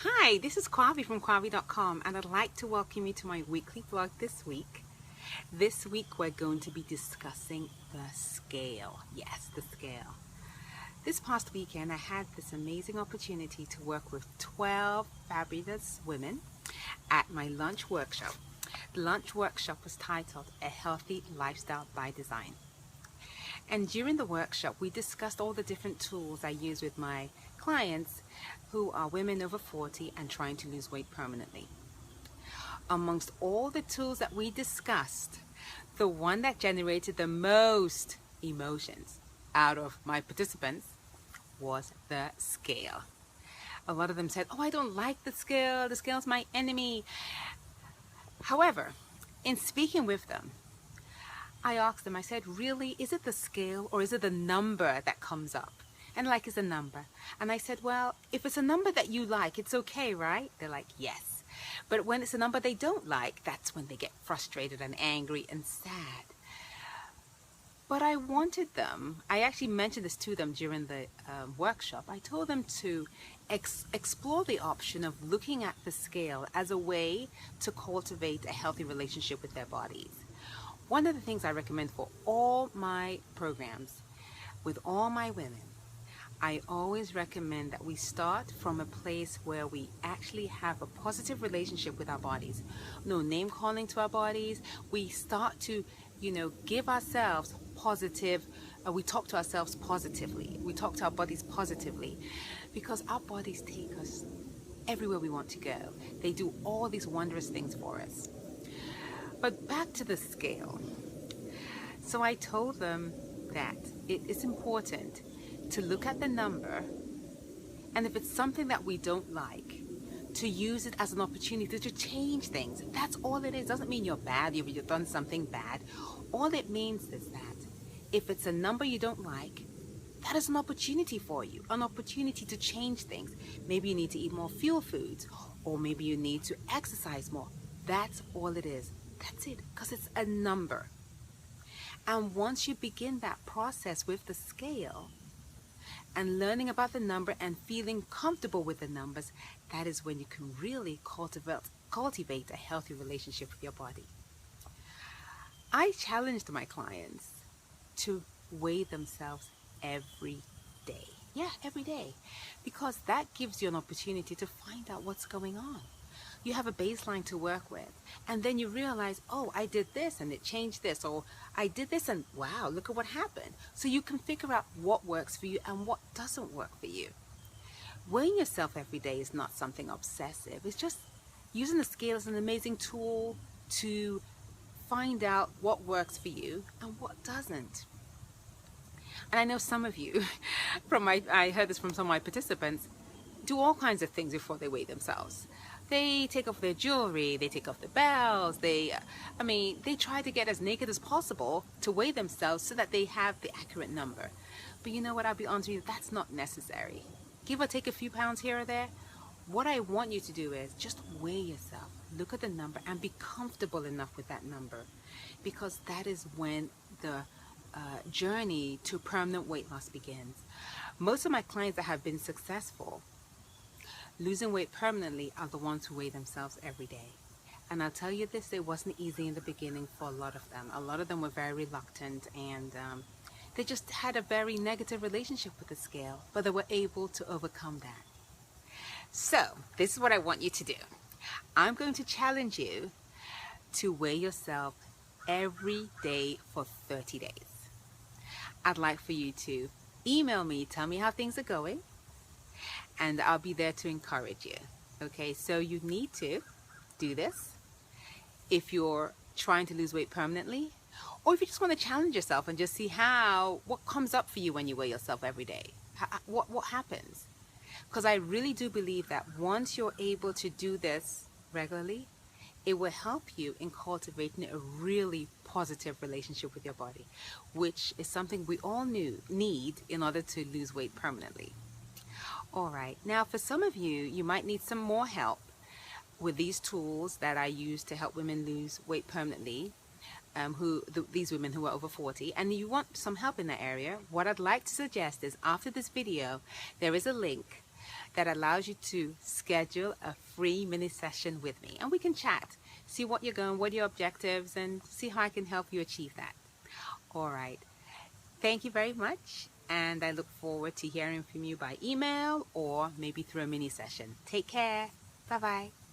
Hi, this is Kwavi from Kwavi.com, and I'd like to welcome you to my weekly vlog this week. This week we're going to be discussing the scale. Yes, the scale. This past weekend I had this amazing opportunity to work with 12 fabulous women at my lunch workshop. The lunch workshop was titled A Healthy Lifestyle by Design. And during the workshop, we discussed all the different tools I use with my clients who are women over 40 and trying to lose weight permanently. Amongst all the tools that we discussed, the one that generated the most emotions out of my participants was the scale. A lot of them said, "Oh, I don't like the scale's my enemy." However, in speaking with them, I asked them, I said, "Really, is it the scale or is it the number that comes up?" And like, it's a number. And I said, "Well, if it's a number that you like, it's okay, right?" They're like, "Yes." But when it's a number they don't like, that's when they get frustrated and angry and sad. But I wanted them, I actually mentioned this to them during the workshop. I told them to explore the option of looking at the scale as a way to cultivate a healthy relationship with their bodies. One of the things I recommend for all my programs, with all my women, I always recommend that we start from a place where we actually have a positive relationship with our bodies. No name calling to our bodies. We start to, give ourselves positive, we talk to ourselves positively. We talk to our bodies positively because our bodies take us everywhere we want to go. They do all these wondrous things for us. But back to the scale. So I told them that it is important to look at the number, and if it's something that we don't like, to use it as an opportunity to change things. That's all it is. It doesn't mean you're bad, you've done something bad. All it means is that if it's a number you don't like, that is an opportunity for you, an opportunity to change things. Maybe you need to eat more fuel foods, or maybe you need to exercise more. That's all it is. That's it, because it's a number. And once you begin that process with the scale and learning about the number and feeling comfortable with the numbers, that is when you can really cultivate a healthy relationship with your body. I challenged my clients to weigh themselves every day. Yeah, every day. Because that gives you an opportunity to find out what's going on. You have a baseline to work with, and then you realize, "Oh, I did this and it changed this," or "I did this and wow, look at what happened." So you can figure out what works for you and what doesn't work for you. Weighing yourself every day is not something obsessive. It's just using the scale as an amazing tool to find out what works for you and what doesn't. And I know some of you, I heard this from some of my participants, do all kinds of things before they weigh themselves. They take off their jewelry, they take off the bells, they try to get as naked as possible to weigh themselves so that they have the accurate number. But you know what, I'll be honest with you, that's not necessary. Give or take a few pounds here or there. What I want you to do is just weigh yourself, look at the number, and be comfortable enough with that number, because that is when the journey to permanent weight loss begins. Most of my clients that have been successful losing weight permanently are the ones who weigh themselves every day. And I'll tell you this, it wasn't easy in the beginning for a lot of them. A lot of them were very reluctant, and they just had a very negative relationship with the scale, but they were able to overcome that. So this is what I want you to do. I'm going to challenge you to weigh yourself every day for 30 days. I'd like for you to email me, tell me how things are going, and I'll be there to encourage you. Okay, so you need to do this if you're trying to lose weight permanently, or if you just want to challenge yourself and just see what comes up for you when you weigh yourself every day. What happens? Because I really do believe that once you're able to do this regularly, it will help you in cultivating a really positive relationship with your body, which is something we all need in order to lose weight permanently. All right, now for some of you, you might need some more help with these tools that I use to help women lose weight permanently, these women who are over 40, and you want some help in that area. What I'd like to suggest is, after this video, there is a link that allows you to schedule a free mini session with me, and we can chat, see what you're going, what are your objectives, and see how I can help you achieve that. All right. Thank you very much, and I look forward to hearing from you by email or maybe through a mini session. Take care. Bye-bye.